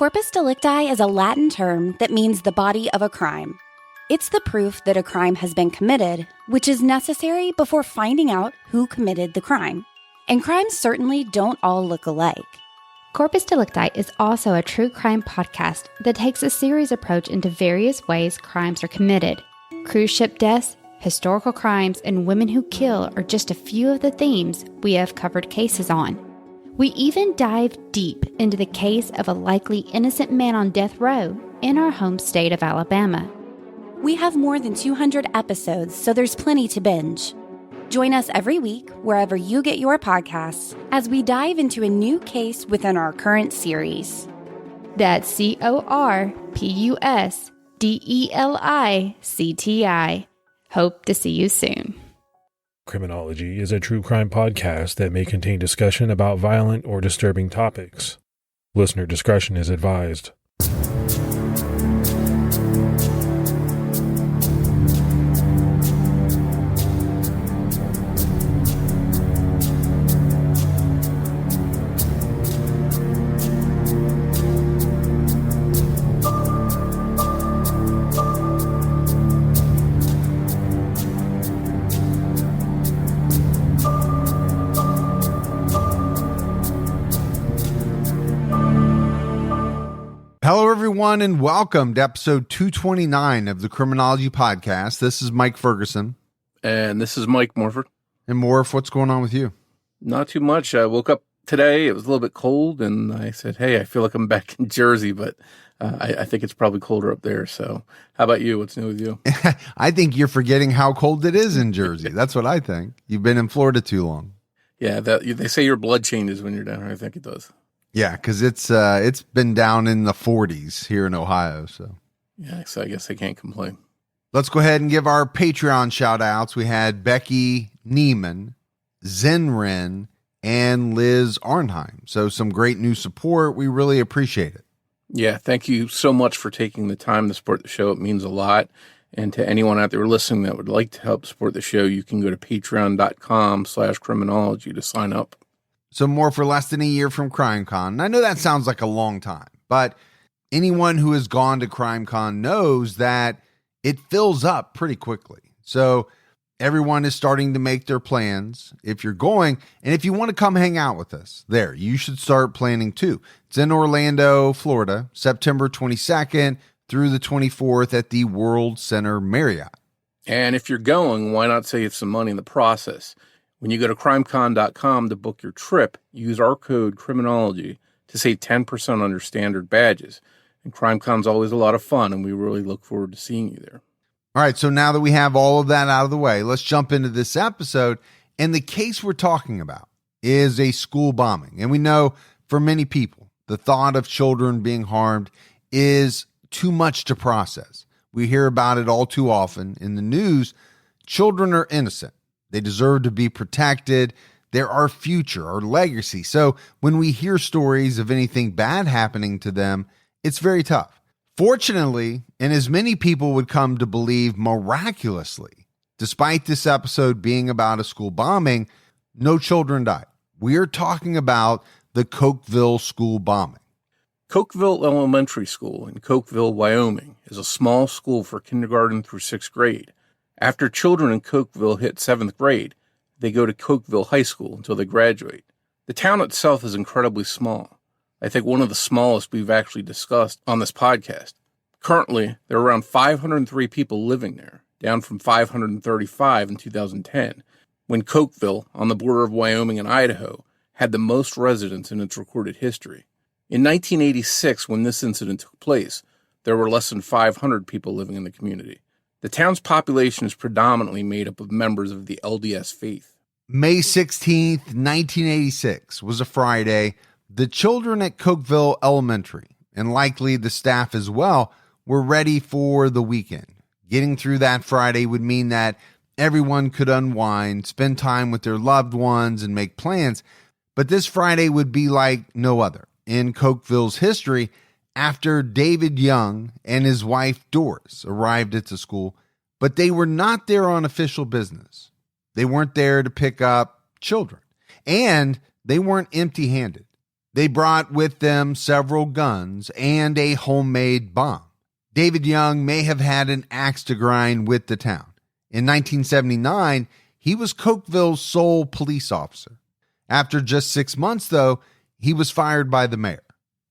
Corpus delicti is a Latin term that means the body of a crime. It's the proof that a crime has been committed, which is necessary before finding out who committed the crime. And crimes certainly don't all look alike. Corpus Delicti is also a true crime podcast that takes a series approach into various ways crimes are committed. Cruise ship deaths, historical crimes, and women who kill are just a few of the themes we have covered cases on. We even dive deep into the case of a likely innocent man on death row in our home state of Alabama. We have more than 200 episodes, so there's plenty to binge. Join us every week, wherever you get your podcasts, as we dive into a new case within our current series. That's CorpusDelicti. Hope to see you soon. Criminology is a true crime podcast that may contain discussion about violent or disturbing topics. Listener discretion is advised. Hello, everyone, and welcome to episode 229 of the Criminology podcast. This is Mike Ferguson. And this is Mike Morf. And Morf, what's going on with you? Not too much. I woke up today. It was a little bit cold, and I said, hey, I feel like I'm back in Jersey, but I think it's probably colder up there. So how about you? What's new with you? I think you're forgetting how cold it is in Jersey. That's what I think. You've been in Florida too long. Yeah, they say your blood changes when you're down here. I think it does. Yeah, because it's been down in the 40s here in Ohio. So yeah, so I guess I can't complain. Let's go ahead and give our Patreon shout outs. We had Becky Neiman, Zenrin, and Liz Arnheim. So some great new support. We really appreciate it. Yeah, thank you so much for taking the time to support the show. It means a lot. And to anyone out there listening that would like to help support the show, you can go to patreon.com/criminology to sign up. So more for less than a year from CrimeCon. I know that sounds like a long time, but anyone who has gone to CrimeCon knows that it fills up pretty quickly. So everyone is starting to make their plans. If you're going, and if you want to come hang out with us there, you should start planning too. It's in Orlando, Florida, September 22nd through the 24th at the World Center Marriott. And if you're going, why not save some money in the process? When you go to crimecon.com to book your trip, use our code Criminology to save 10% on your standard badges. And CrimeCon's always a lot of fun, and we really look forward to seeing you there. All right, so now that we have all of that out of the way, let's jump into this episode. And the case we're talking about is a school bombing. And we know for many people, the thought of children being harmed is too much to process. We hear about it all too often in the news. Children are innocent. They deserve to be protected. They're our future, our legacy. So when we hear stories of anything bad happening to them, it's very tough. Fortunately, and as many people would come to believe miraculously, despite this episode being about a school bombing, no children died. We are talking about the Cokeville school bombing. Cokeville Elementary School in Cokeville, Wyoming, is a small school for kindergarten through 6th grade. After children in Cokeville hit 7th grade, they go to Cokeville High School until they graduate. The town itself is incredibly small. I think one of the smallest we've actually discussed on this podcast. Currently, there are around 503 people living there, down from 535 in 2010, when Cokeville, on the border of Wyoming and Idaho, had the most residents in its recorded history. In 1986, when this incident took place, there were less than 500 people living in the community. The town's population is predominantly made up of members of the LDS faith. May 16th, 1986 was a Friday. The children at Cokeville Elementary, and likely the staff as well, were ready for the weekend. Getting through that Friday would mean that everyone could unwind, spend time with their loved ones, and make plans. But this Friday would be like no other in Cokeville's history. After David Young and his wife Doris arrived at the school, but they were not there on official business. They weren't there to pick up children, and they weren't empty-handed. They brought with them several guns and a homemade bomb. David Young may have had an axe to grind with the town. In 1979, he was Cokeville's sole police officer. After just 6 months, though, he was fired by the mayor.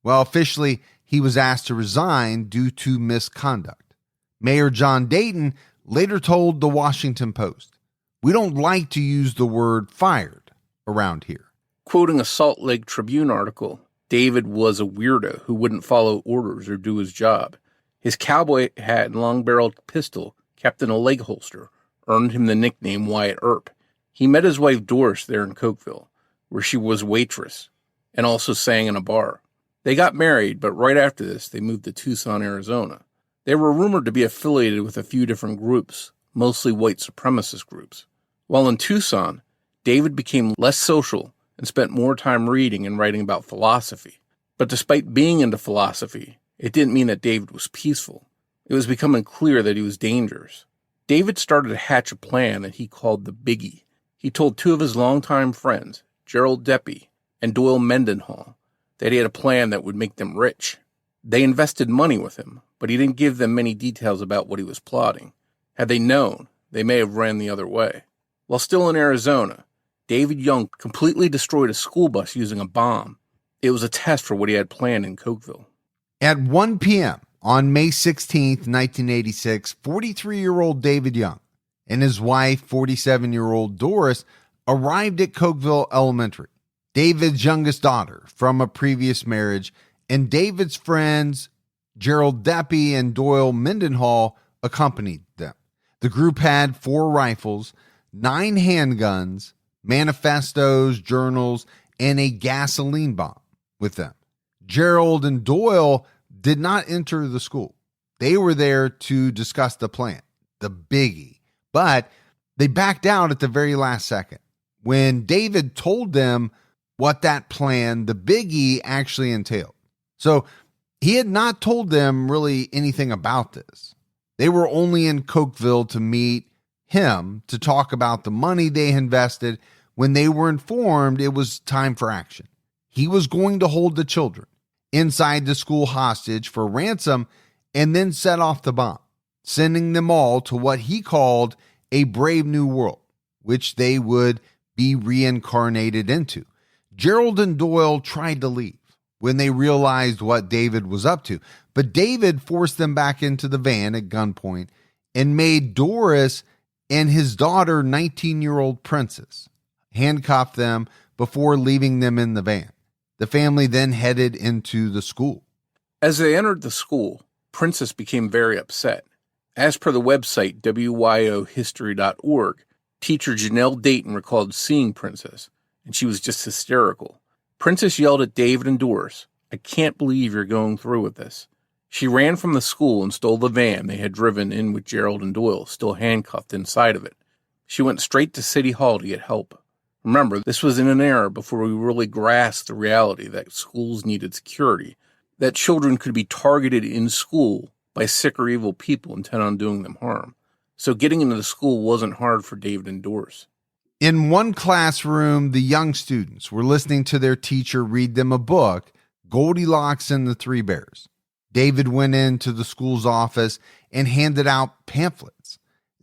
Well, officially, he was asked to resign due to misconduct. Mayor John Dayton later told the Washington Post, "We don't like to use the word fired around here." Quoting a Salt Lake Tribune article, David was a weirdo who wouldn't follow orders or do his job. His cowboy hat and long-barreled pistol, kept in a leg holster, earned him the nickname Wyatt Earp. He met his wife Doris there in Cokeville, where she was a waitress, and also sang in a bar. They got married, but right after this, they moved to Tucson, Arizona. They were rumored to be affiliated with a few different groups, mostly white supremacist groups. While in Tucson, David became less social and spent more time reading and writing about philosophy. But despite being into philosophy, it didn't mean that David was peaceful. It was becoming clear that he was dangerous. David started to hatch a plan that he called the Biggie. He told two of his longtime friends, Gerald Deppy and Doyle Mendenhall, that he had a plan that would make them rich. They invested money with him, but he didn't give them many details about what he was plotting. Had they known, they may have ran the other way. While still in Arizona, David Young completely destroyed a school bus using a bomb. It was a test for what he had planned in Cokeville. At 1 p.m. on May 16, 1986, 43-year-old David Young and his wife, 47-year-old Doris, arrived at Cokeville Elementary. David's youngest daughter from a previous marriage and David's friends, Gerald Deppy and Doyle Mendenhall, accompanied them. The group had 4 rifles, 9 handguns, manifestos, journals, and a gasoline bomb with them. Gerald and Doyle did not enter the school. They were there to discuss the plan, the Biggie, but they backed out at the very last second. When David told them what that plan, the Biggie, actually entailed. So he had not told them really anything about this. They were only in Cokeville to meet him to talk about the money they invested. When they were informed it was time for action, he was going to hold the children inside the school hostage for ransom and then set off the bomb, sending them all to what he called a brave new world, which they would be reincarnated into. Gerald and Doyle tried to leave when they realized what David was up to, but David forced them back into the van at gunpoint and made Doris and his daughter, 19-year-old Princess, handcuff them before leaving them in the van. The family then headed into the school. As they entered the school, Princess became very upset. As per the website wyohistory.org, teacher Janelle Dayton recalled seeing Princess, and she was just hysterical. Princess yelled at David and Doris, "I can't believe you're going through with this." She ran from the school and stole the van they had driven in with Gerald and Doyle still handcuffed inside of it. She went straight to City Hall to get help. Remember, this was in an era before we really grasped the reality that schools needed security, that children could be targeted in school by sick or evil people intent on doing them harm. So getting into the school wasn't hard for David and Doris. In one classroom, the young students were listening to their teacher read them a book, Goldilocks and the Three Bears. David went into the school's office and handed out pamphlets.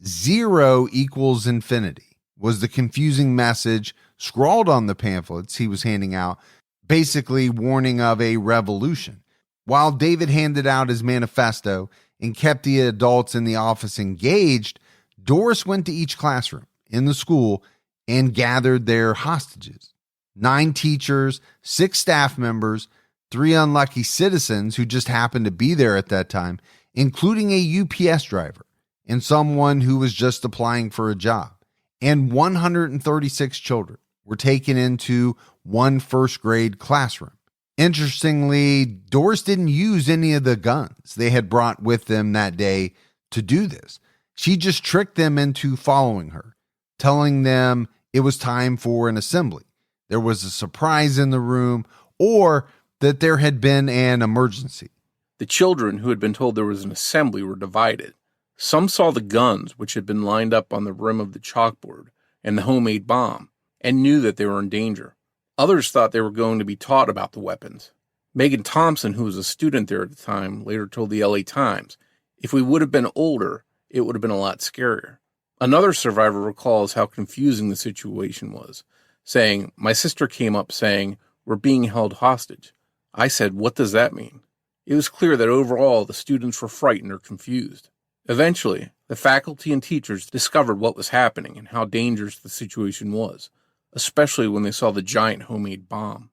0 equals infinity was the confusing message scrawled on the pamphlets he was handing out, basically warning of a revolution. While David handed out his manifesto and kept the adults in the office engaged, Doris went to each classroom in the school and gathered their hostages. 9 teachers, 6 staff members, 3 unlucky citizens who just happened to be there at that time, including a UPS driver and someone who was just applying for a job. And 136 children were taken into one first-grade classroom. Interestingly, Doris didn't use any of the guns they had brought with them that day to do this. She just tricked them into following her, telling them it was time for an assembly. There was a surprise in the room, or that there had been an emergency. The children who had been told there was an assembly were divided. Some saw the guns which had been lined up on the rim of the chalkboard and the homemade bomb and knew that they were in danger. Others thought they were going to be taught about the weapons. Megan Thompson, who was a student there at the time, later told the LA Times, "If we would have been older, it would have been a lot scarier." Another survivor recalls how confusing the situation was, saying, "My sister came up saying, 'We're being held hostage.' I said, 'What does that mean?' It was clear that overall the students were frightened or confused. Eventually, the faculty and teachers discovered what was happening and how dangerous the situation was, especially when they saw the giant homemade bomb."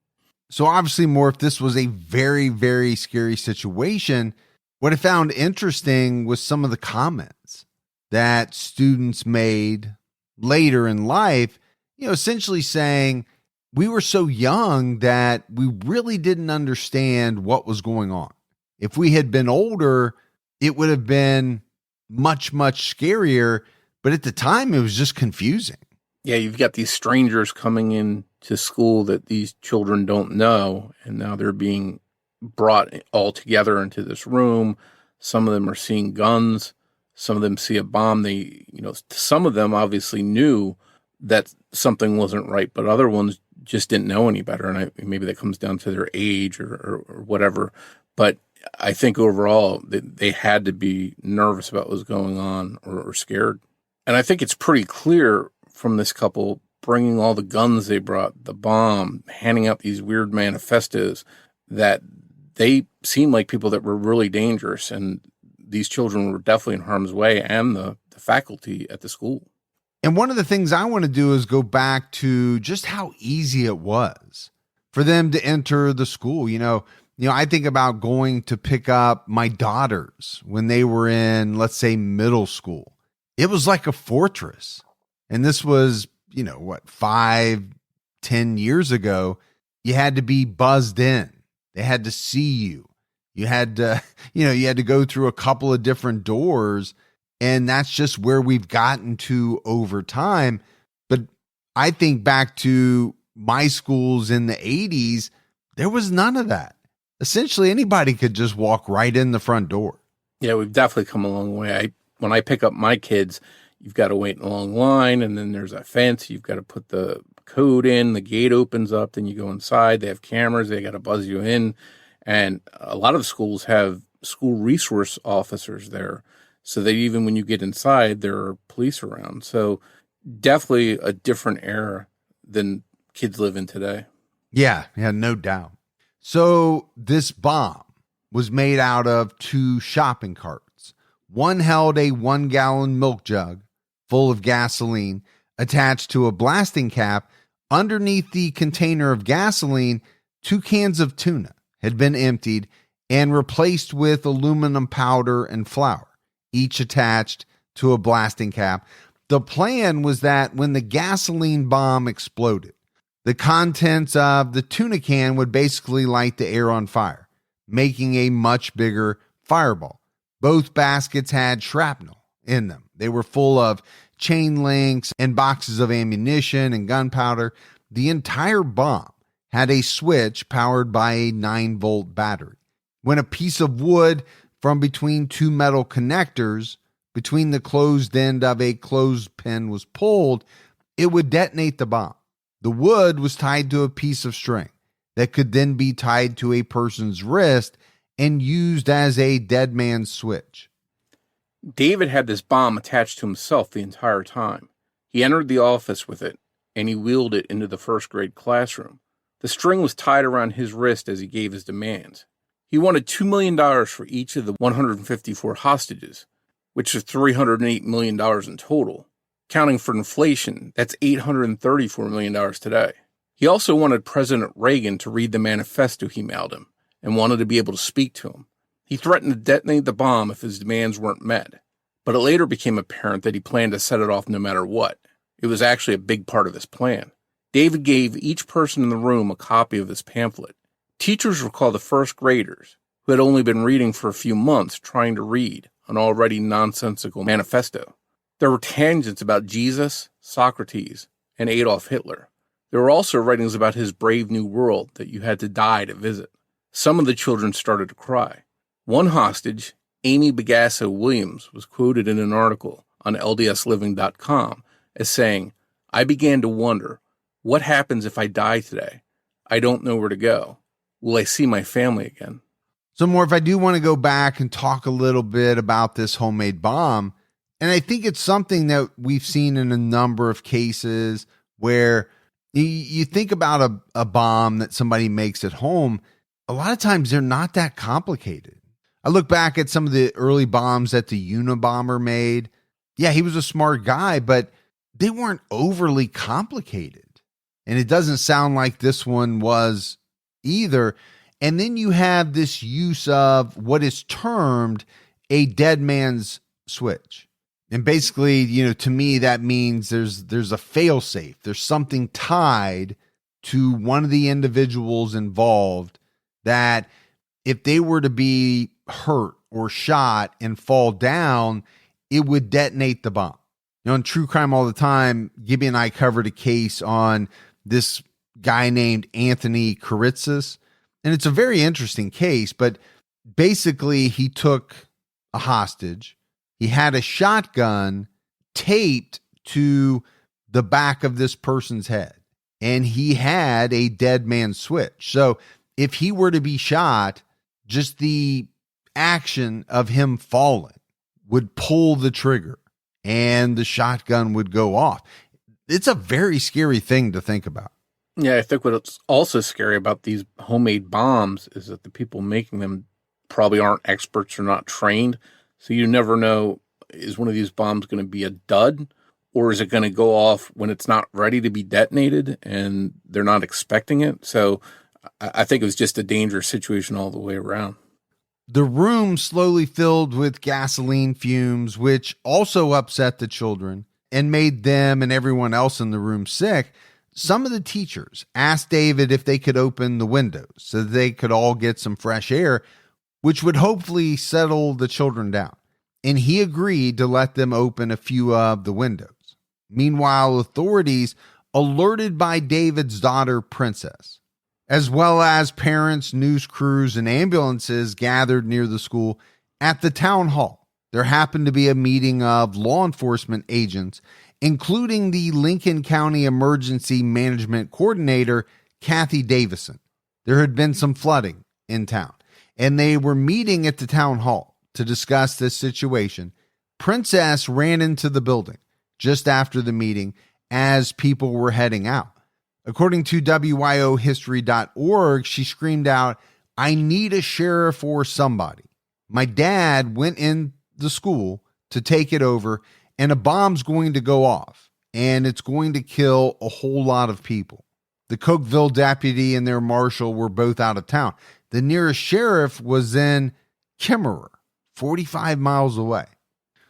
So obviously, Morf, this was a very, very scary situation. What I found interesting was some of the comments that students made later in life, essentially saying, we were so young that we really didn't understand what was going on. If we had been older, it would have been much, much scarier. But at the time, it was just confusing. Yeah, you've got these strangers coming in to school that these children don't know, and now they're being brought all together into this room. Some of them are seeing guns. Some of them see a bomb. Some of them obviously knew that something wasn't right, but other ones just didn't know any better. And maybe that comes down to their age or whatever. But I think overall they had to be nervous about what was going on or scared. And I think it's pretty clear from this couple bringing all the guns they brought, the bomb, handing out these weird manifestos, that they seemed like people that were really dangerous. And these children were definitely in harm's way, and the faculty at the school. And one of the things I want to do is go back to just how easy it was for them to enter the school. I think about going to pick up my daughters when they were in, let's say, middle school. It was like a fortress. And this was, 5-10 years ago. You had to be buzzed in. They had to see you. You had to, you had to go through a couple of different doors. And that's just where we've gotten to over time. But I think back to my schools in the 80s, there was none of that. Essentially, anybody could just walk right in the front door. Yeah, we've definitely come a long way. When I pick up my kids, you've got to wait in a long line, and then there's a fence. You've got to put the code in. The gate opens up, then you go inside. They have cameras. They got to buzz you in. And a lot of the schools have school resource officers there, so that even when you get inside, there are police around. So definitely a different era than kids live in today. Yeah, no doubt. So this bomb was made out of 2 shopping carts. One held a 1-gallon milk jug full of gasoline attached to a blasting cap. Underneath the container of gasoline, 2 cans of tuna had been emptied and replaced with aluminum powder and flour, each attached to a blasting cap. The plan was that when the gasoline bomb exploded, the contents of the tuna can would basically light the air on fire, making a much bigger fireball. Both baskets had shrapnel in them. They were full of chain links and boxes of ammunition and gunpowder. The entire bomb had a switch powered by a 9-volt battery. When a piece of wood from between 2 metal connectors between the closed end of a clothespin was pulled, it would detonate the bomb. The wood was tied to a piece of string that could then be tied to a person's wrist and used as a dead man's switch. David had this bomb attached to himself the entire time. He entered the office with it, and he wheeled it into the first-grade classroom. The string was tied around his wrist as he gave his demands. He wanted $2 million for each of the 154 hostages, which is $308 million in total. Counting for inflation, that's $834 million today. He also wanted President Reagan to read the manifesto he mailed him and wanted to be able to speak to him. He threatened to detonate the bomb if his demands weren't met, but it later became apparent that he planned to set it off no matter what. It was actually a big part of his plan. David gave each person in the room a copy of his pamphlet. Teachers recall the first graders, who had only been reading for a few months, trying to read an already nonsensical manifesto. There were tangents about Jesus, Socrates, and Adolf Hitler. There were also writings about his brave new world that you had to die to visit. Some of the children started to cry. One hostage, Amy Bagasso Williams, was quoted in an article on LDSliving.com as saying, "I began to wonder, what happens if I die today? I don't know where to go. Will I see my family again? So, Morf, I do want to go back and talk a little bit about this homemade bomb. And I think it's something that we've seen in a number of cases where you think about a bomb that somebody makes at home. A lot of times they're not that complicated. I look back at some of the early bombs that the Unabomber made. Yeah, he was a smart guy, but they weren't overly complicated. And it doesn't sound like this one was either. And then you have this use of what is termed a dead man's switch. And basically, to me, that means there's a fail safe. There's something tied to one of the individuals involved that if they were to be hurt or shot and fall down, it would detonate the bomb. In True Crime All the Time, Gibby and I covered a case on this guy named Anthony Karitzis. And it's a very interesting case, but basically he took a hostage. He had a shotgun taped to the back of this person's head, and he had a dead man's switch. So if he were to be shot, just the action of him falling would pull the trigger and the shotgun would go off. It's a very scary thing to think about. Yeah, I think what's also scary about these homemade bombs is that the people making them probably aren't experts or not trained. So you never know, is one of these bombs going to be a dud, or is it going to go off when it's not ready to be detonated and they're not expecting it? So I think it was just a dangerous situation all the way around. The room slowly filled with gasoline fumes, which also upset the children and made them and everyone else in the room sick. Some of the teachers asked David if they could open the windows so that they could all get some fresh air, which would hopefully settle the children down. And he agreed to let them open a few of the windows. Meanwhile, authorities, alerted by David's daughter, Princess, as well as parents, news crews, and ambulances gathered near the school at the town hall. There happened to be a meeting of law enforcement agents, including the Lincoln County Emergency Management Coordinator, Kathy Davison. There had been some flooding in town, and they were meeting at the town hall to discuss this situation. Princess ran into the building just after the meeting as people were heading out. According to WYOhistory.org, she screamed out, "I need a sheriff or somebody. My dad went in the school to take it over, and a bomb's going to go off, and it's going to kill a whole lot of people." The Cokeville deputy and their marshal were both out of town. The nearest sheriff was in Kimmerer, 45 miles away.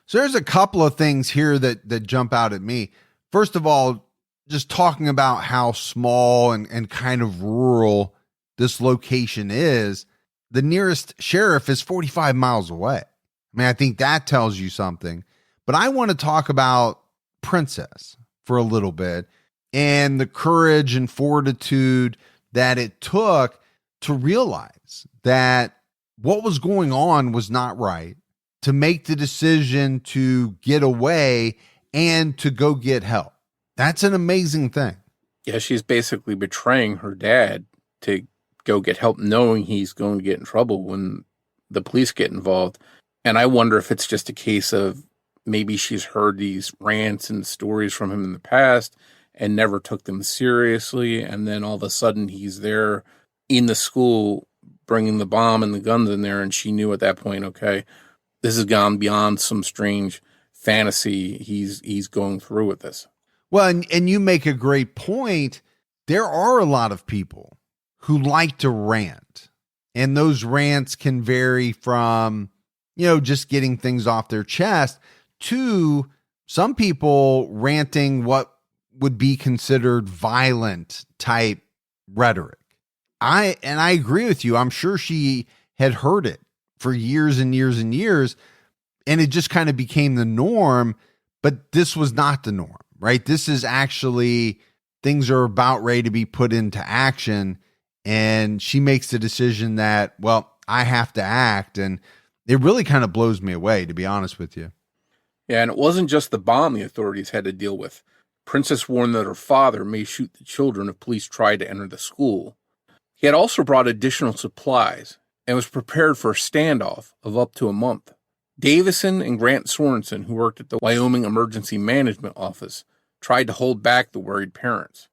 So there's a couple of things here that jump out at me. First of all, just talking about how small and kind of rural this location is, the nearest sheriff is 45 miles away. I mean, I think that tells you something. But I want to talk about Princess for a little bit and the courage and fortitude that it took to realize that what was going on was not right, to make the decision to get away and to go get help. That's an amazing thing. Yeah, she's basically betraying her dad to go get help, knowing he's going to get in trouble when the police get involved. And I wonder if it's just a case of maybe she's heard these rants and stories from him in the past and never took them seriously. And then all of a sudden he's there in the school bringing the bomb and the guns in there. And she knew at that point, okay, this has gone beyond some strange fantasy. He's going through with this. Well, and you make a great point. There are a lot of people who like to rant, and those rants can vary from, just getting things off their chest to some people ranting what would be considered violent type rhetoric. I agree with you. I'm sure she had heard it for years and years and years, and it just kind of became the norm, but this was not the norm. Right? This is actually, things are about ready to be put into action. And she makes the decision that, well, I have to act. And it really kind of blows me away, to be honest with you. Yeah, and it wasn't just the bomb the authorities had to deal with. Princess warned that her father may shoot the children if police tried to enter the school. He had also brought additional supplies and was prepared for a standoff of up to a month. Davison and Grant Sorensen, who worked at the Wyoming Emergency Management Office, tried to hold back the worried parents.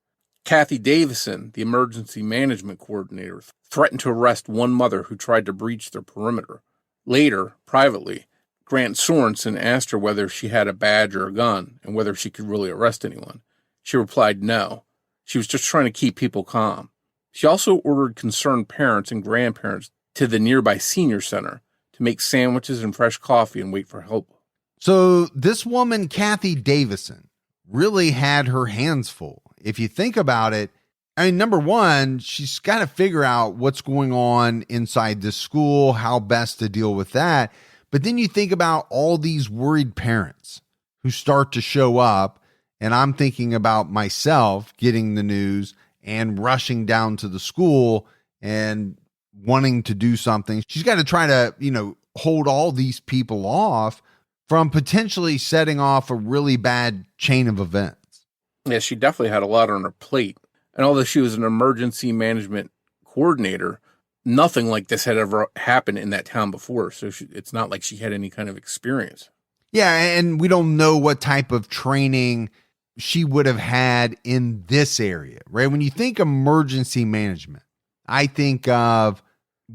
Kathy Davison, the emergency management coordinator, threatened to arrest one mother who tried to breach their perimeter. Later, privately, Grant Sorensen asked her whether she had a badge or a gun and whether she could really arrest anyone. She replied no. She was just trying to keep people calm. She also ordered concerned parents and grandparents to the nearby senior center to make sandwiches and fresh coffee and wait for help. So this woman, Kathy Davison, really had her hands full. If you think about it, I mean, number one, she's got to figure out what's going on inside this school, how best to deal with that. But then you think about all these worried parents who start to show up, and I'm thinking about myself getting the news and rushing down to the school and wanting to do something. She's got to try to, hold all these people off from potentially setting off a really bad chain of events. Yeah, she definitely had a lot on her plate. And although she was an emergency management coordinator, nothing like this had ever happened in that town before. So it's not like she had any kind of experience. Yeah, and we don't know what type of training she would have had in this area, right? When you think emergency management, I think of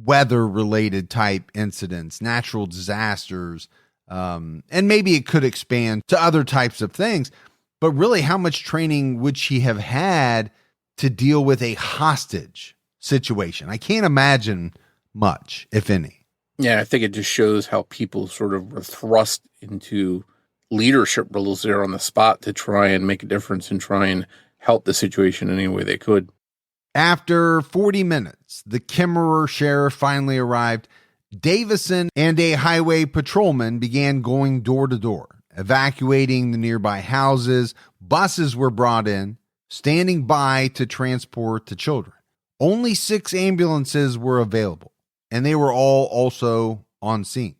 weather-related type incidents, natural disasters, and maybe it could expand to other types of things. But really, how much training would she have had to deal with a hostage situation? I can't imagine much, if any. Yeah, I think it just shows how people sort of were thrust into leadership roles there on the spot to try and make a difference and try and help the situation any way they could. After 40 minutes, the Kimmerer sheriff finally arrived. Davison and a highway patrolman began going door to door, evacuating the nearby houses. Buses were brought in, standing by to transport the children. Only 6 ambulances were available, and they were all also on scene.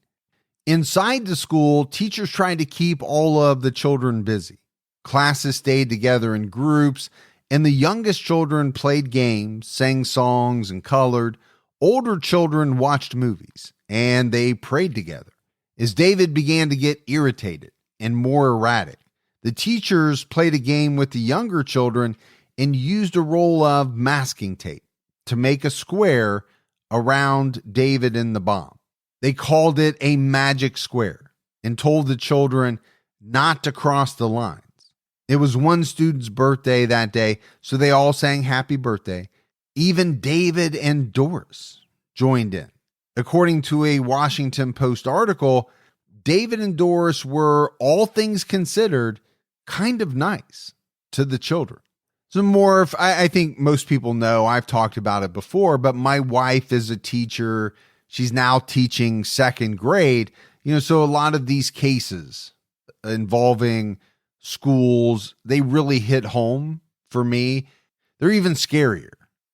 Inside the school, teachers tried to keep all of the children busy. Classes stayed together in groups, and the youngest children played games, sang songs, and colored. Older children watched movies, and they prayed together. As David began to get irritated and more erratic, the teachers played a game with the younger children and used a roll of masking tape to make a square around David and the bomb. They called it a magic square and told the children not to cross the lines. It was one student's birthday that day, so they all sang happy birthday. Even David and Doris joined in. According to a Washington Post article, David and Doris were, all things considered, kind of nice to the children. So Morf, I think most people know, I've talked about it before, but my wife is a teacher. She's now teaching 2nd grade. So a lot of these cases involving schools, they really hit home for me. They're even scarier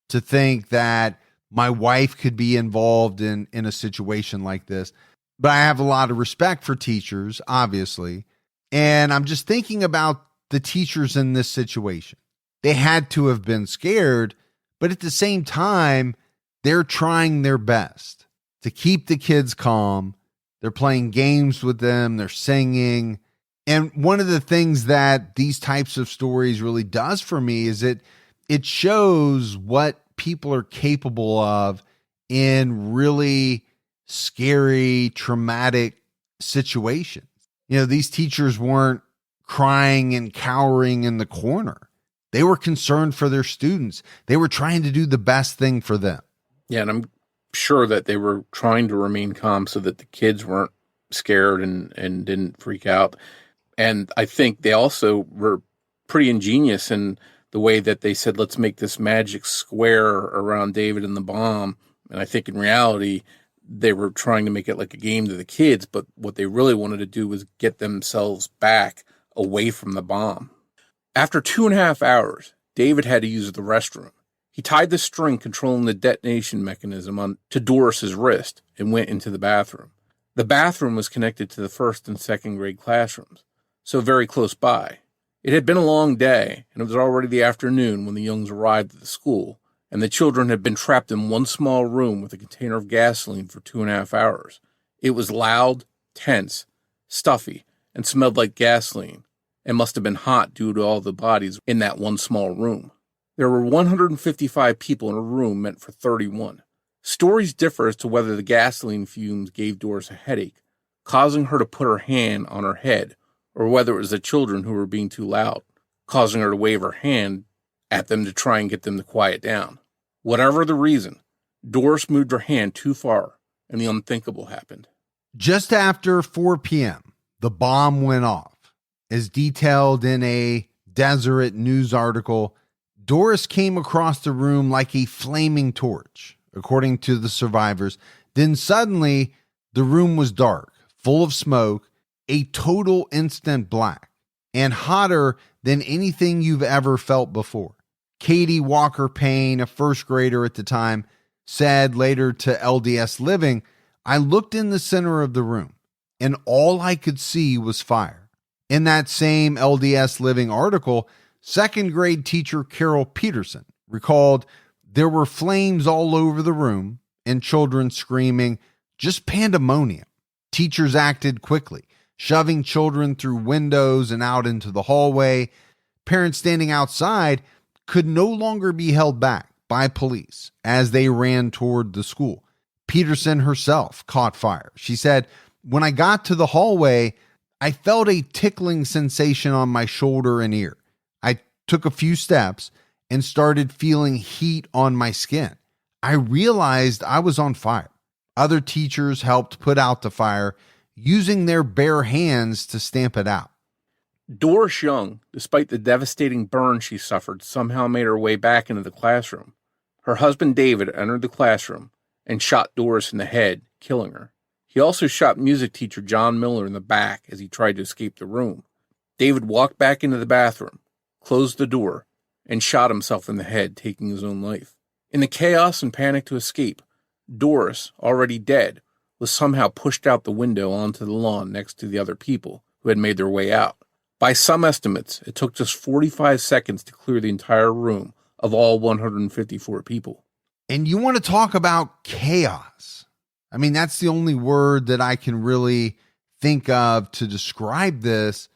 to think that my wife could be involved in a situation like this. But I have a lot of respect for teachers, obviously. And I'm just thinking about the teachers in this situation. They had to have been scared, but at the same time, they're trying their best to keep the kids calm. They're playing games with them. They're singing. And one of the things that these types of stories really does for me is it shows what people are capable of in really scary, traumatic situations. These teachers weren't crying and cowering in the corner. They were concerned for their students. They were trying to do the best thing for them. Yeah, and I'm sure that they were trying to remain calm so that the kids weren't scared and didn't freak out. And I think they also were pretty ingenious in the way that they said, let's make this magic square around David and the bomb. And I think in reality, they were trying to make it like a game to the kids, but what they really wanted to do was get themselves back away from the bomb. After 2.5 hours, David had to use the restroom. He tied the string controlling the detonation mechanism to Doris's wrist and went into the bathroom. The bathroom was connected to the 1st and 2nd grade classrooms, so very close by. It had been a long day, and it was already the afternoon when the Youngs arrived at the school, and the children had been trapped in one small room with a container of gasoline for 2.5 hours. It was loud, tense, stuffy, and smelled like gasoline, and must have been hot due to all the bodies in that one small room. There were 155 people in a room meant for 31. Stories differ as to whether the gasoline fumes gave Doris a headache, causing her to put her hand on her head, or whether it was the children who were being too loud, causing her to wave her hand at them to try and get them to quiet down. Whatever the reason, Doris moved her hand too far, and the unthinkable happened. Just after 4 p.m., the bomb went off. As detailed in a Deseret News article, Doris came across the room like a flaming torch, according to the survivors. Then suddenly, the room was dark, full of smoke, a total instant black, and hotter than anything you've ever felt before. Katie Walker Payne, a first grader at the time, said later to LDS Living, "I looked in the center of the room, and all I could see was fire." In that same LDS Living article, second grade teacher Carol Peterson recalled there were flames all over the room and children screaming, just pandemonium. Teachers acted quickly, shoving children through windows and out into the hallway. Parents standing outside could no longer be held back by police as they ran toward the school. Peterson herself caught fire. She said, "When I got to the hallway, I felt a tickling sensation on my shoulder and ear. I took a few steps and started feeling heat on my skin. I realized I was on fire." Other teachers helped put out the fire using their bare hands to stamp it out. Doris Young, despite the devastating burn she suffered, somehow made her way back into the classroom. Her husband David entered the classroom and shot Doris in the head, killing her. He also shot music teacher John Miller in the back as he tried to escape the room. David walked back into the bathroom, closed the door, and shot himself in the head, taking his own life. In the chaos and panic to escape, Doris, already dead, was somehow pushed out the window onto the lawn next to the other people who had made their way out. By some estimates, it took just 45 seconds to clear the entire room of all 154 people. And you want to talk about chaos. I mean, that's the only word that I can really think of to describe this.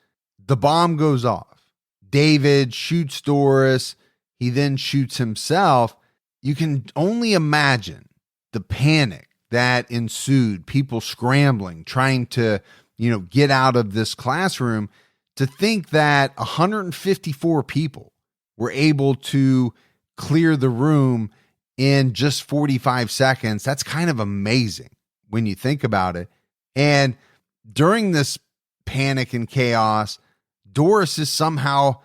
The bomb goes off. David shoots Doris. He then shoots himself. You can only imagine the panic that ensued, people scrambling, trying to, get out of this classroom. To think that 154 people were able to clear the room in just 45 seconds, that's kind of amazing when you think about it. And during this panic and chaos, Doris is somehow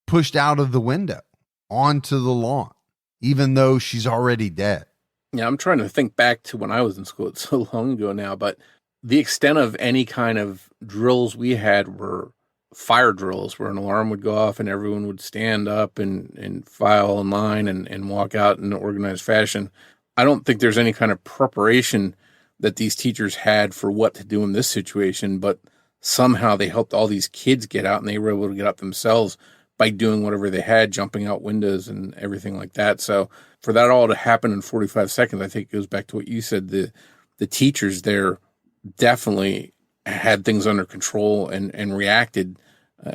pushed out of the window onto the lawn, even though she's already dead. Yeah, I'm trying to think back to when I was in school. It's so long ago now, but the extent of any kind of drills we had were fire drills where an alarm would go off and everyone would stand up and file in line and walk out in an organized fashion. I don't think there's any kind of preparation that these teachers had for what to do in this situation, but somehow they helped all these kids get out and they were able to get out themselves by doing whatever they had, jumping out windows and everything like that. So for that all to happen in 45 seconds, I think it goes back to what you said. The teachers there definitely had things under control and reacted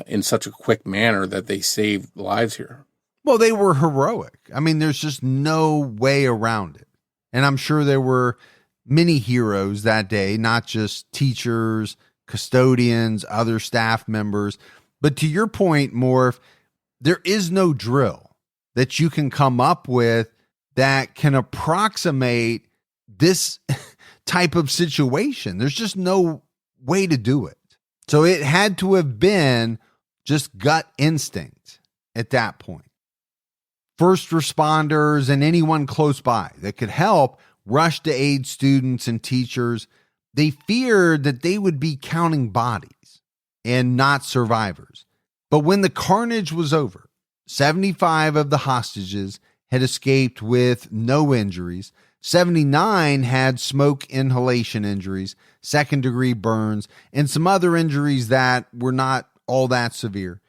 in such a quick manner that they saved lives here. Well, they were heroic. I mean, there's just no way around it. And I'm sure there were many heroes that day, not just teachers, custodians, other staff members. But to your point, Morf, there is no drill that you can come up with that can approximate this type of situation. There's just no way to do it. So it had to have been just gut instinct at that point. First responders and anyone close by that could help rushed to aid students and teachers. They feared that they would be counting bodies and not survivors. But when the carnage was over, 75 of the hostages had escaped with no injuries. 79 had smoke inhalation injuries, second-degree burns, and some other injuries that were not all that severe.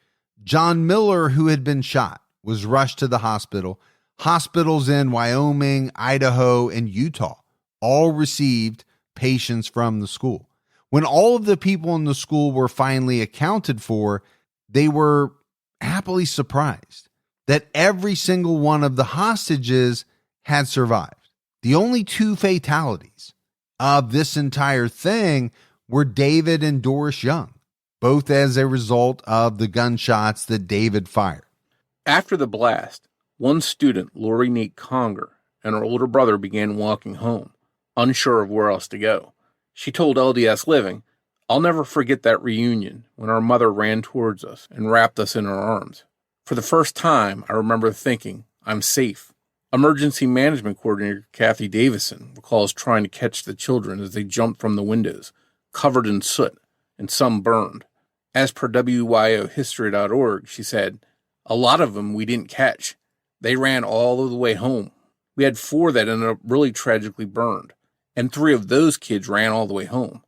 John Miller, who had been shot, was rushed to the hospital. Hospitals in Wyoming, Idaho, and Utah all received patients from the school. When all of the people in the school were finally accounted for, they were happily surprised that every single one of the hostages had survived. The only 2 fatalities of this entire thing were David and Doris Young, both as a result of the gunshots that David fired. After the blast, one student, Lori Nate Conger, and her older brother began walking home, unsure of where else to go. She told LDS Living, "I'll never forget that reunion when our mother ran towards us and wrapped us in her arms. For the first time, I remember thinking, I'm safe." Emergency Management Coordinator Kathy Davison recalls trying to catch the children as they jumped from the windows, covered in soot, and some burned. As per WYOhistory.org, she said, "A lot of them we didn't catch. They ran all the way home. We had 4 that ended up really tragically burned, and 3 of those kids ran all the way home,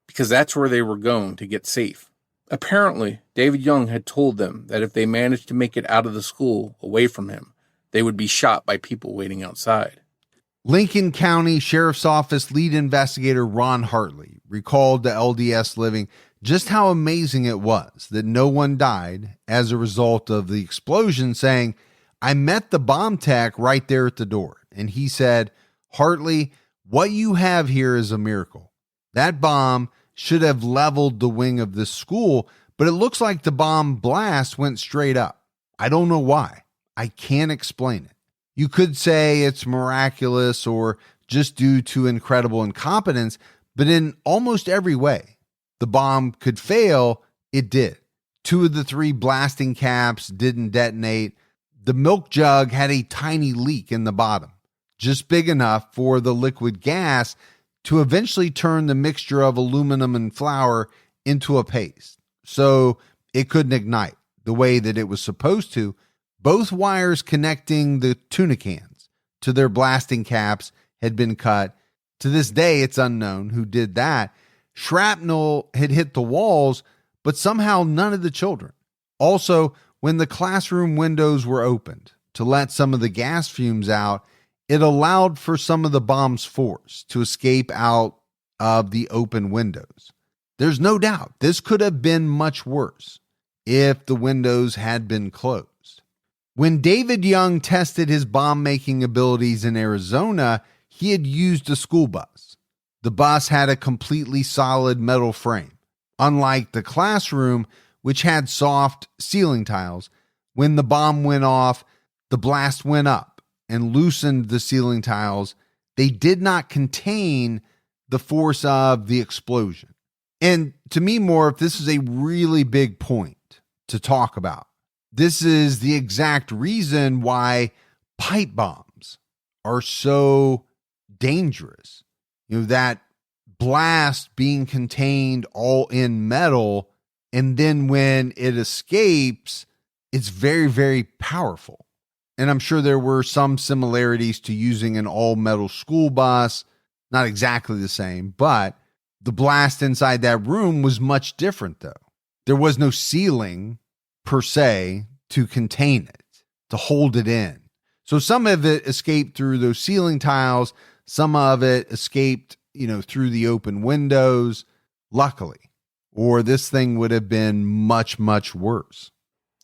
because that's where they were going to get safe." Apparently, David Young had told them that if they managed to make it out of the school away from him, they would be shot by people waiting outside. Lincoln County Sheriff's Office lead investigator Ron Hartley recalled to LDS Living just how amazing it was that no one died as a result of the explosion, saying, "I met the bomb tech right there at the door, and he said, 'Hartley, what you have here is a miracle. That bomb should have leveled the wing of this school, but it looks like the bomb blast went straight up. I don't know why. I can't explain it. You could say it's miraculous or just due to incredible incompetence, but in almost every way the bomb could fail, it did. 2 of the 3 blasting caps didn't detonate. The milk jug had a tiny leak in the bottom, just big enough for the liquid gas to eventually turn the mixture of aluminum and flour into a paste, so it couldn't ignite the way that it was supposed to. Both wires connecting the tuna cans to their blasting caps had been cut. To this day, it's unknown who did that. Shrapnel had hit the walls, but somehow none of the children. Also, when the classroom windows were opened to let some of the gas fumes out, it allowed for some of the bomb's force to escape out of the open windows. There's no doubt this could have been much worse if the windows had been closed. When David Young tested his bomb-making abilities in Arizona, he had used a school bus. The bus had a completely solid metal frame. Unlike the classroom, which had soft ceiling tiles, when the bomb went off, the blast went up and loosened the ceiling tiles. They did not contain the force of the explosion. And to me, Morf, this is a really big point to talk about. This is the exact reason why pipe bombs are so dangerous. You know, that blast being contained all in metal, and then when it escapes, it's very, very powerful. And I'm sure there were some similarities to using an all-metal school bus. Not exactly the same, but the blast inside that room was much different, though. There was no ceiling per se to contain it, to hold it in. So some of it escaped through those ceiling tiles. Some of it escaped, through the open windows, luckily, or this thing would have been much, much worse.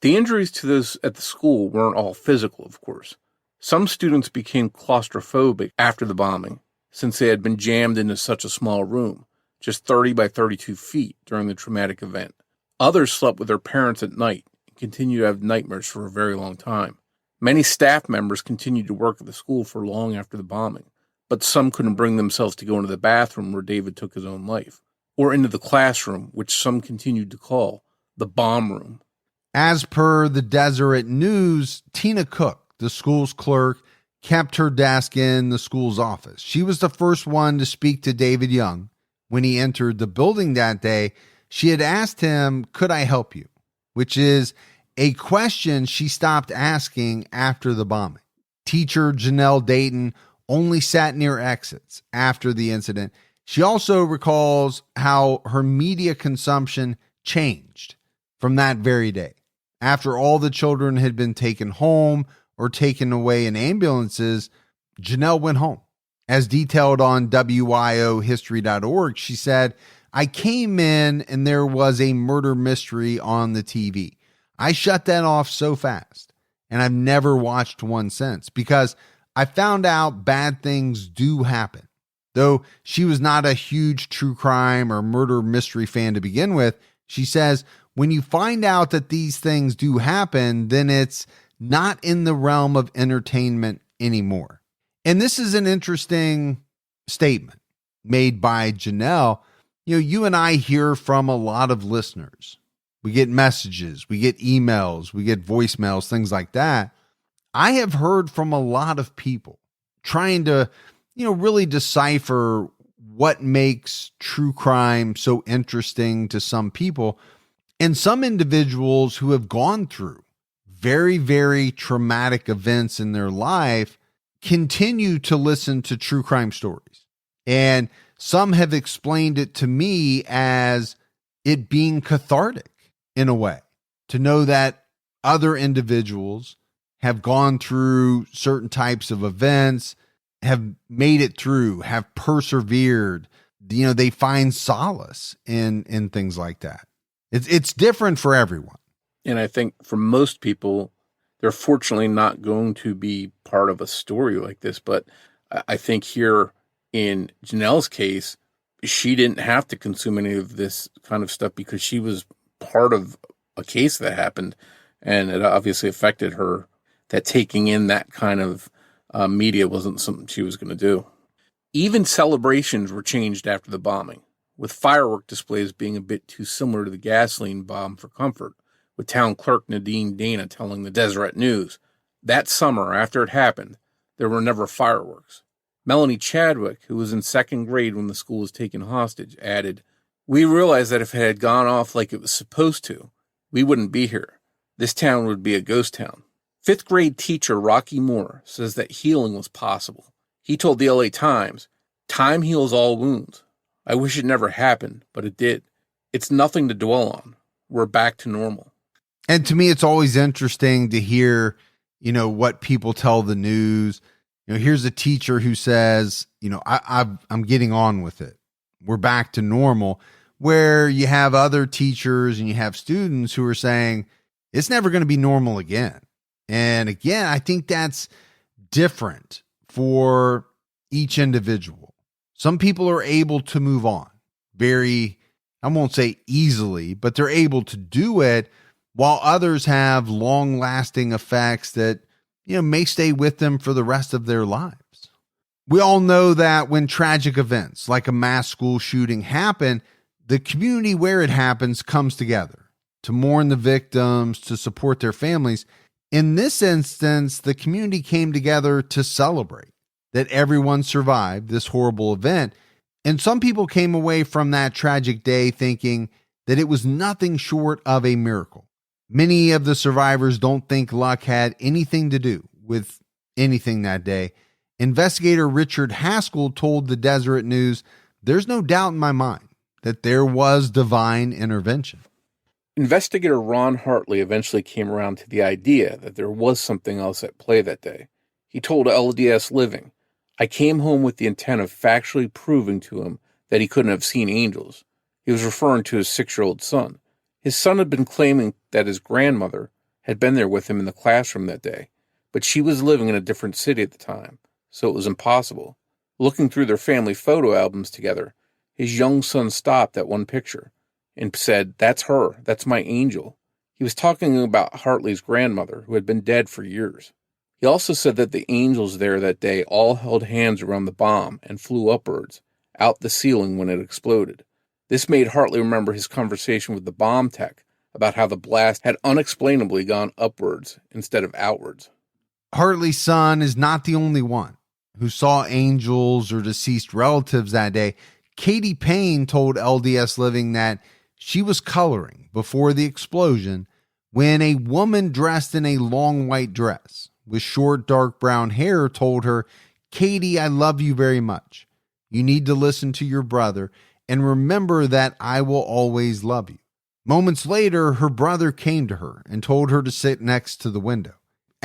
The injuries to those at the school weren't all physical, of course. Some students became claustrophobic after the bombing, since they had been jammed into such a small room, just 30 by 32 feet during the traumatic event. Others slept with their parents at night and continued to have nightmares for a very long time. Many staff members continued to work at the school for long after the bombing, but some couldn't bring themselves to go into the bathroom where David took his own life, or into the classroom, which some continued to call the bomb room. As per the Deseret News, Tina Cook, the school's clerk, kept her desk in the school's office. She was the first one to speak to David Young. When he entered the building that day, she had asked him, "Could I help you?" which is a question she stopped asking after the bombing. Teacher Janelle Dayton only sat near exits after the incident. She also recalls how her media consumption changed from that very day. After all the children had been taken home, or taken away in ambulances, Janelle went home. As detailed on WIOhistory.org, she said, I came in and there was a murder mystery on the TV. I shut that off so fast, and I've never watched one since because I found out bad things do happen. Though she was not a huge true crime or murder mystery fan to begin with, she says, when you find out that these things do happen, then it's not in the realm of entertainment anymore. And this is an interesting statement made by Janelle. You know, you and I hear from a lot of listeners. We get messages, we get emails, we get voicemails, things like that. I have heard from a lot of people trying to, really decipher what makes true crime so interesting to some people, and some individuals who have gone through very, very traumatic events in their life continue to listen to true crime stories. And some have explained it to me as it being cathartic in a way, to know that other individuals have gone through certain types of events, have made it through, have persevered. They find solace in things like that. It's different for everyone. And I think for most people, they're fortunately not going to be part of a story like this. But I think here in Janelle's case, she didn't have to consume any of this kind of stuff because she was part of a case that happened, and it obviously affected her, that taking in that kind of media wasn't something she was going to do. Even celebrations were changed after the bombing, with firework displays being a bit too similar to the gasoline bomb for comfort, with town clerk Nadine Dana telling the Deseret News, that summer after it happened, there were never fireworks. Melanie Chadwick, who was in second grade when the school was taken hostage, added, we realized that if it had gone off like it was supposed to, we wouldn't be here. This town would be a ghost town. Fifth grade teacher Rocky Moore says that healing was possible. He told the LA Times, time heals all wounds. I wish it never happened, but it did. It's nothing to dwell on. We're back to normal. And to me, it's always interesting to hear, what people tell the news. Here's a teacher who says, I'm getting on with it. We're back to normal, where you have other teachers and you have students who are saying it's never going to be normal again. And again, I think that's different for each individual. Some people are able to move on very, I won't say easily, but they're able to do it, while others have long lasting effects that, may stay with them for the rest of their lives. We all know that when tragic events like a mass school shooting happen, the community where it happens comes together to mourn the victims, to support their families. In this instance, the community came together to celebrate that everyone survived this horrible event. And some people came away from that tragic day thinking that it was nothing short of a miracle. Many of the survivors don't think luck had anything to do with anything that day. Investigator Richard Haskell told the Deseret News, there's no doubt in my mind that there was divine intervention. Investigator Ron Hartley eventually came around to the idea that there was something else at play that day. He told LDS Living, I came home with the intent of factually proving to him that he couldn't have seen angels. He was referring to his 6-year-old son. His son had been claiming that his grandmother had been there with him in the classroom that day, but she was living in a different city at the time, so it was impossible. Looking through their family photo albums together, his young son stopped at one picture and said, that's her, that's my angel. He was talking about Hartley's grandmother, who had been dead for years. He also said that the angels there that day all held hands around the bomb and flew upwards, out the ceiling when it exploded. This made Hartley remember his conversation with the bomb tech about how the blast had unexplainably gone upwards instead of outwards. Hartley's son is not the only one who saw angels or deceased relatives that day. Katie Payne told LDS Living that she was coloring before the explosion when a woman dressed in a long white dress with short dark brown hair told her, Katie, I love you very much. You need to listen to your brother and remember that I will always love you. Moments later, her brother came to her and told her to sit next to the window.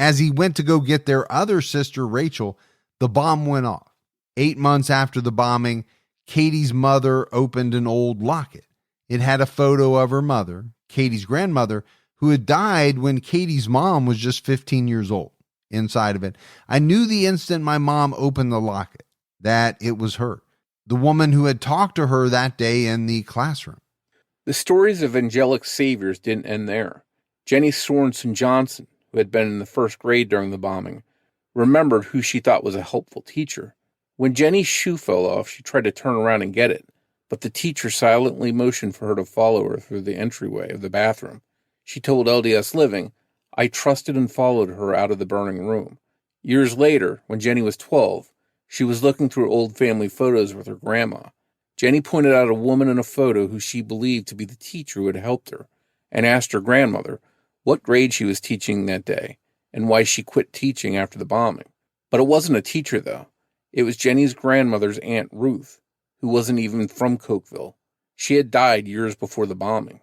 As he went to go get their other sister, Rachel, the bomb went off. 8 months after the bombing, Katie's mother opened an old locket. It had a photo of her mother, Katie's grandmother, who had died when Katie's mom was just 15 years old. Inside of it, I knew the instant my mom opened the locket that it was her, the woman who had talked to her that day in the classroom. The stories of angelic saviors didn't end there. Jenny Sorensen Johnson, who had been in the first grade during the bombing, remembered who she thought was a helpful teacher. When Jenny's shoe fell off, she tried to turn around and get it, but the teacher silently motioned for her to follow her through the entryway of the bathroom. She told LDS Living, "I trusted and followed her out of the burning room." Years later, when Jenny was 12, she was looking through old family photos with her grandma. Jenny pointed out a woman in a photo who she believed to be the teacher who had helped her, and asked her grandmother what grade she was teaching that day and why she quit teaching after the bombing. But it wasn't a teacher, though. It was Jenny's grandmother's Aunt Ruth, who wasn't even from Cokeville. She had died years before the bombing.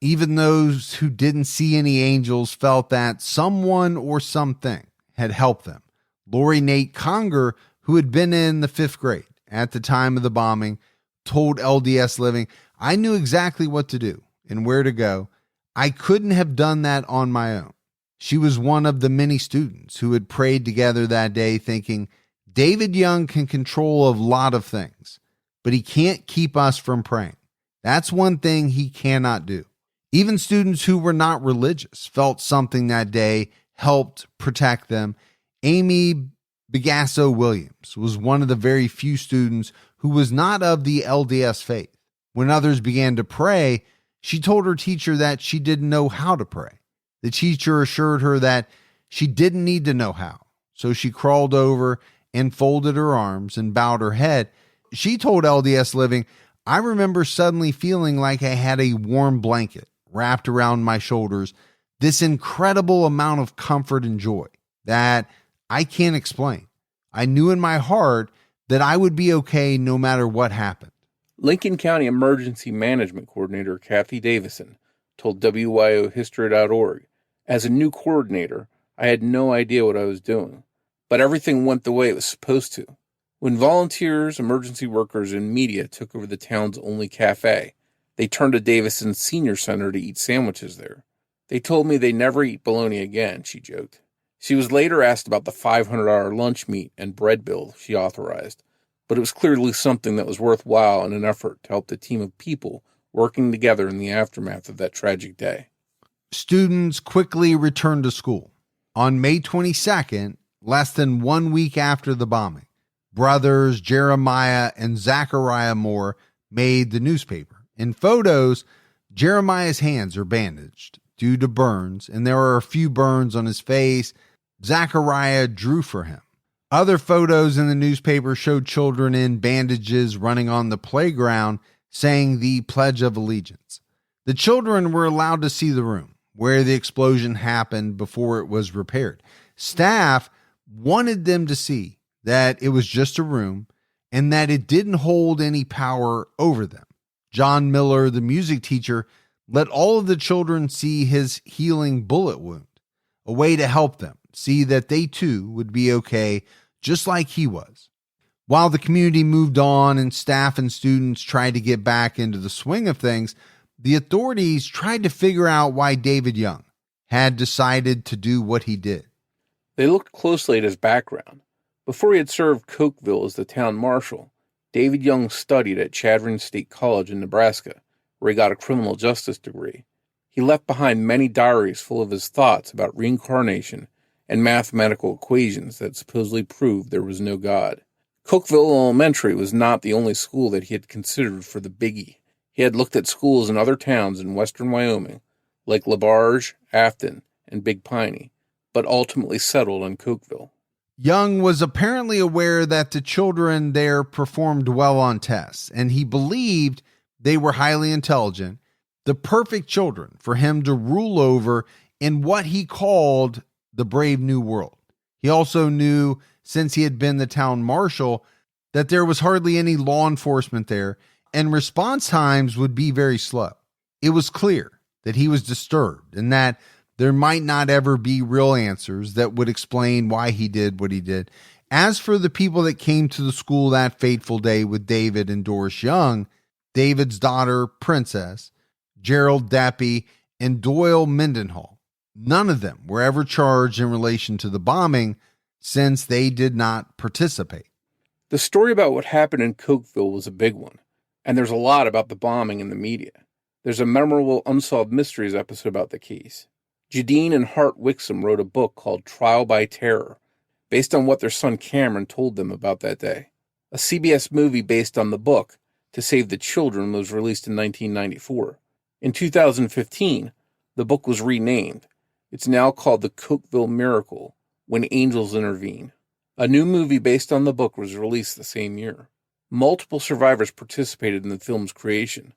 Even those who didn't see any angels felt that someone or something had helped them. Lori Nate Conger, who had been in the 5th grade at the time of the bombing, told LDS Living, "I knew exactly what to do and where to go. I couldn't have done that on my own." She was one of the many students who had prayed together that day thinking, David Young can control a lot of things, but he can't keep us from praying. That's one thing he cannot do. Even students who were not religious felt something that day helped protect them. Amy Bagasso Williams was one of the very few students who was not of the LDS faith. When others began to pray, she told her teacher that she didn't know how to pray. The teacher assured her that she didn't need to know how, so she crawled over and folded her arms and bowed her head. She told LDS Living, "I remember suddenly feeling like I had a warm blanket wrapped around my shoulders, this incredible amount of comfort and joy that I can't explain. I knew in my heart that I would be okay no matter what happened." Lincoln County Emergency Management Coordinator Kathy Davison told WYOhistory.org, "As a new coordinator, I had no idea what I was doing, but everything went the way it was supposed to. When volunteers, emergency workers, and media took over the town's only cafe, they turned to Davison's senior center to eat sandwiches there. They told me they never eat bologna again," she joked. She was later asked about the $500 lunch meat and bread bill she authorized, but it was clearly something that was worthwhile in an effort to help the team of people working together in the aftermath of that tragic day. Students quickly returned to school. On May 22nd, less than 1 week after the bombing, brothers Jeremiah and Zachariah Moore made the newspaper. In photos, Jeremiah's hands are bandaged due to burns, and there are a few burns on his face. Zachariah drew for him. Other photos in the newspaper showed children in bandages running on the playground saying the Pledge of Allegiance. The children were allowed to see the room where the explosion happened before it was repaired. Staff wanted them to see that it was just a room and that it didn't hold any power over them. John Miller, the music teacher, let all of the children see his healing bullet wound, a way to help them see that they too would be okay, just like he was. While the community moved on and staff and students tried to get back into the swing of things, the authorities tried to figure out why David Young had decided to do what he did. They looked closely at his background. Before he had served Cokeville as the town marshal, David Young studied at Chadron State College in Nebraska, where he got a criminal justice degree. He left behind many diaries full of his thoughts about reincarnation and mathematical equations that supposedly proved there was no God. Cokeville Elementary was not the only school that he had considered for the biggie. He had looked at schools in other towns in western Wyoming, like LaBarge, Afton, and Big Piney, but ultimately settled on Cokeville. Young was apparently aware that the children there performed well on tests, and he believed they were highly intelligent, the perfect children for him to rule over in what he called the brave new world. He also knew, since he had been the town marshal, that there was hardly any law enforcement there, and response times would be very slow. It was clear that he was disturbed and that There might not ever be real answers that would explain why he did what he did. As for the people that came to the school that fateful day with David and Doris Young, David's daughter, Princess, Gerald Deppy, and Doyle Mendenhall, none of them were ever charged in relation to the bombing since they did not participate. The story about what happened in Cokeville was a big one, and there's a lot about the bombing in the media. There's a memorable Unsolved Mysteries episode about the case. Jadine and Hart Wixom wrote a book called Trial by Terror, based on what their son Cameron told them about that day. A CBS movie based on the book, To Save the Children, was released in 1994. In 2015, the book was renamed. It's now called The Cokeville Miracle, When Angels Intervene. A new movie based on the book was released the same year. Multiple survivors participated in the film's creation.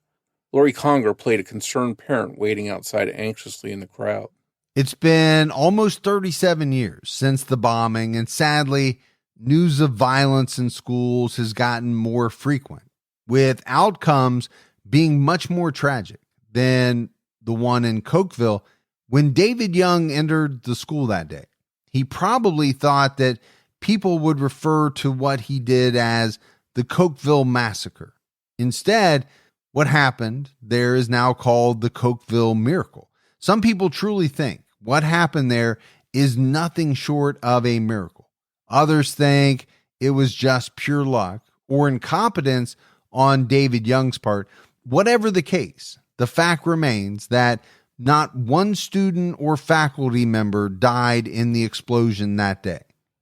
Lori Conger played a concerned parent waiting outside anxiously in the crowd. It's been almost 37 years since the bombing, and sadly, news of violence in schools has gotten more frequent, with outcomes being much more tragic than the one in Cokeville. When David Young entered the school that day, he probably thought that people would refer to what he did as the Cokeville Massacre. Instead, what happened there is now called the Cokeville Miracle. Some people truly think what happened there is nothing short of a miracle. Others think it was just pure luck or incompetence on David Young's part. Whatever the case, the fact remains that not one student or faculty member died in the explosion that day.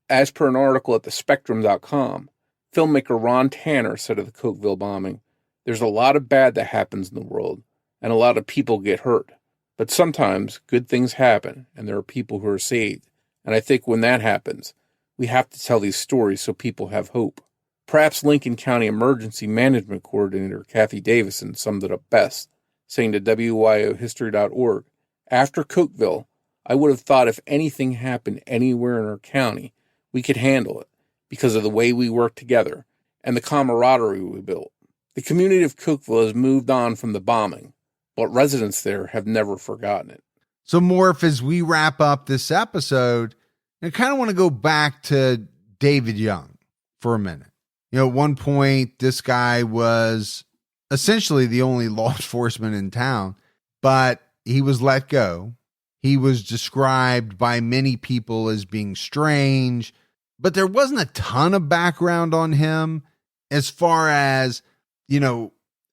As per an article at thespectrum.com, filmmaker Ron Tanner said of the Cokeville bombing, "There's a lot of bad that happens in the world, and a lot of people get hurt. But sometimes good things happen, and there are people who are saved. And I think when that happens, we have to tell these stories so people have hope." Perhaps Lincoln County Emergency Management Coordinator Kathy Davison summed it up best, saying to WYOHistory.org, "After Cokeville, I would have thought if anything happened anywhere in our county, we could handle it because of the way we worked together and the camaraderie we built. The community of Cokeville has moved on from the bombing, but residents there have never forgotten it." So, Morf, as we wrap up this episode, I kind of want to go back to David Young for a minute. At one point, this guy was essentially the only law enforcement in town, but he was let go. He was described by many people as being strange, but there wasn't a ton of background on him as far as,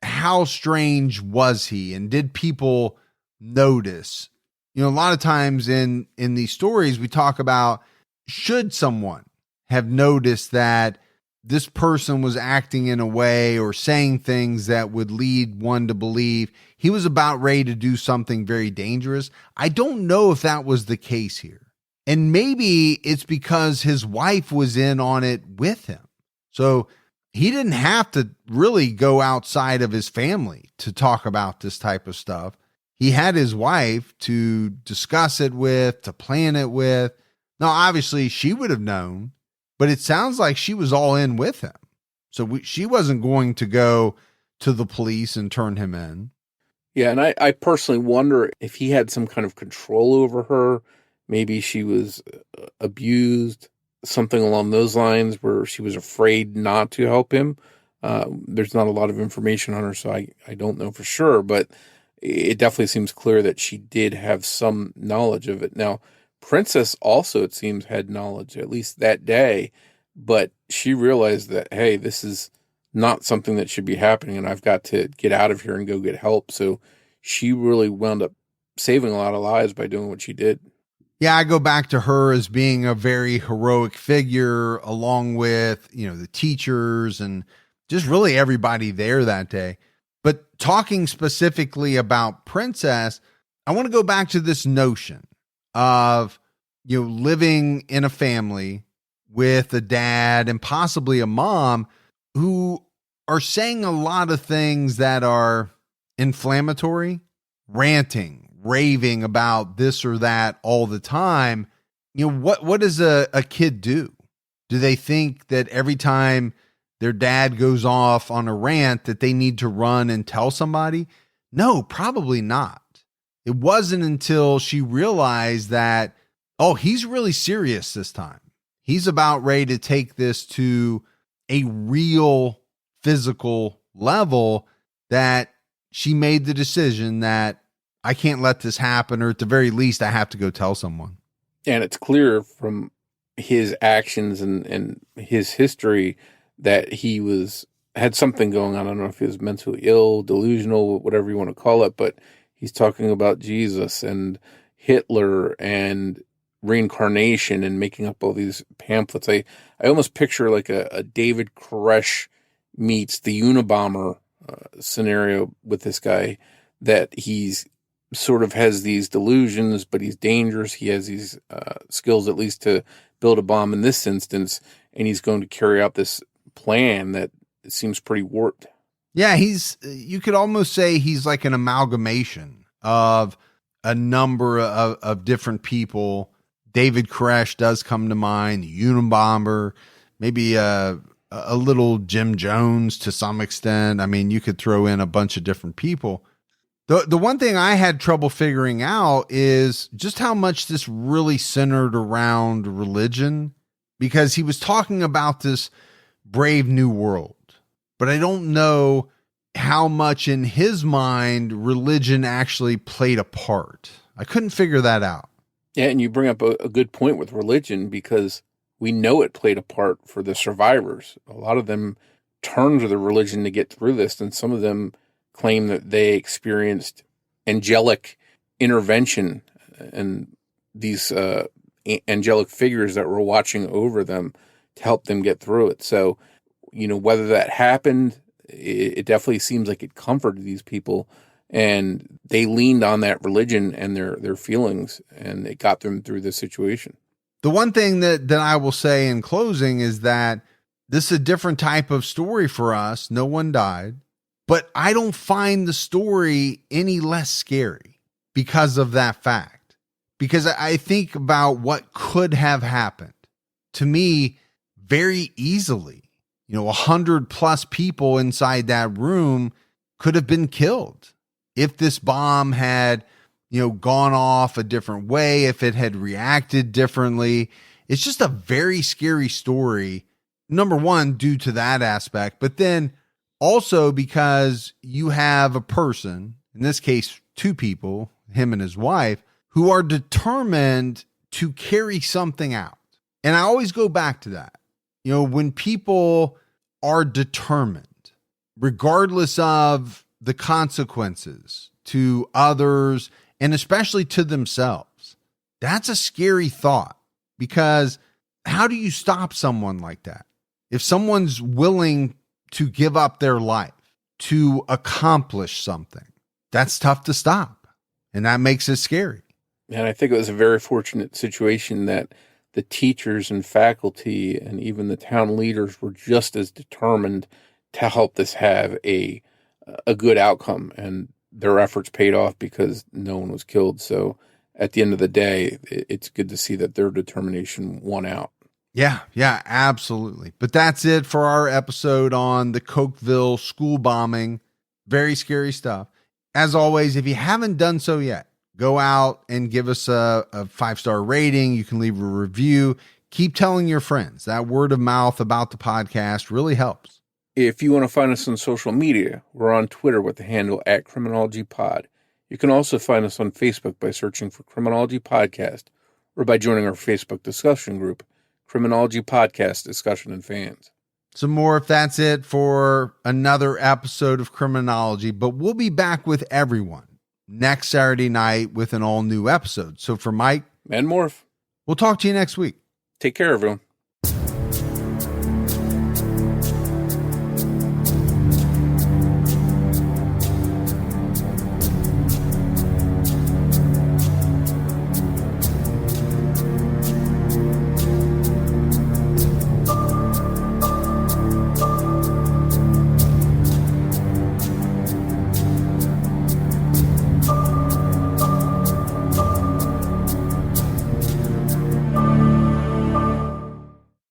how strange was he and did people notice? A lot of times in these stories, we talk about, should someone have noticed that this person was acting in a way or saying things that would lead one to believe he was about ready to do something very dangerous? I don't know if that was the case here. And maybe it's because his wife was in on it with him. So he didn't have to really go outside of his family to talk about this type of stuff. He had his wife to discuss it with, to plan it with. Now, obviously, she would have known, but it sounds like she was all in with him. So she wasn't going to go to the police and turn him in. Yeah, and I personally wonder if he had some kind of control over her. Maybe she was abused, something along those lines where she was afraid not to help him. There's not a lot of information on her, so I don't know for sure, but it definitely seems clear that she did have some knowledge of it. Now, Princess also, it seems, had knowledge, at least that day, but she realized that, hey, this is not something that should be happening, and I've got to get out of here and go get help. So she really wound up saving a lot of lives by doing what she did. Yeah, I go back to her as being a very heroic figure, along with, the teachers and just really everybody there that day. But talking specifically about Princess, I want to go back to this notion of, living in a family with a dad and possibly a mom who are saying a lot of things that are inflammatory, ranting, raving about this or that all the time. What does a kid do? Do they think that every time their dad goes off on a rant that they need to run and tell somebody? No, probably not. It wasn't until she realized that, oh, he's really serious this time. He's about ready to take this to a real physical level, that she made the decision that I can't let this happen, or at the very least, I have to go tell someone. And it's clear from his actions and his history that he had something going on. I don't know if he was mentally ill, delusional, whatever you want to call it, but he's talking about Jesus and Hitler and reincarnation and making up all these pamphlets. I almost picture like a David Koresh meets the Unabomber scenario with this guy, that he's sort of has these delusions, but he's dangerous. He has these skills, at least, to build a bomb in this instance, and he's going to carry out this plan that seems pretty warped. Yeah, you could almost say he's like an amalgamation of a number of different people. David Koresh does come to mind, the Unabomber, maybe a little Jim Jones to some extent. I mean, you could throw in a bunch of different people. The one thing I had trouble figuring out is just how much this really centered around religion, because he was talking about this brave new world, but I don't know how much in his mind religion actually played a part. I couldn't figure that out. Yeah, and you bring up a good point with religion, because we know it played a part for the survivors. A lot of them turned to the religion to get through this, and some of them claim that they experienced angelic intervention and these angelic figures that were watching over them to help them get through it. So, whether that happened, it definitely seems like it comforted these people, and they leaned on that religion and their feelings, and it got them through this situation. The one thing that I will say in closing is that this is a different type of story for us. No one died, but I don't find the story any less scary because of that fact. Because I think about what could have happened. To me, very easily, 100+ people inside that room could have been killed if this bomb had, gone off a different way, if it had reacted differently. It's just a very scary story. Number one, due to that aspect, but then also because you have a person, in this case, 2 people, him and his wife, who are determined to carry something out. And I always go back to that. When people are determined, regardless of the consequences to others, and especially to themselves, that's a scary thought, because how do you stop someone like that? If someone's willing to give up their life to accomplish something, that's tough to stop. And that makes it scary. And I think it was a very fortunate situation that the teachers and faculty and even the town leaders were just as determined to help this have a good outcome. And their efforts paid off because no one was killed. So at the end of the day, it's good to see that their determination won out. Yeah, absolutely. But that's it for our episode on the Cokeville school bombing. Very scary stuff. As always, if you haven't done so yet, go out and give us a 5-star rating. You can leave a review. Keep telling your friends. That word of mouth about the podcast really helps. If you want to find us on social media, we're on Twitter with the handle @CriminologyPod. You can also find us on Facebook by searching for Criminology Podcast, or by joining our Facebook discussion group, Criminology Podcast Discussion and Fans. Some more if that's it for another episode of Criminology, but we'll be back with everyone next Saturday night with an all-new episode. So for Mike and Morf, we'll talk to you next week. Take care, everyone.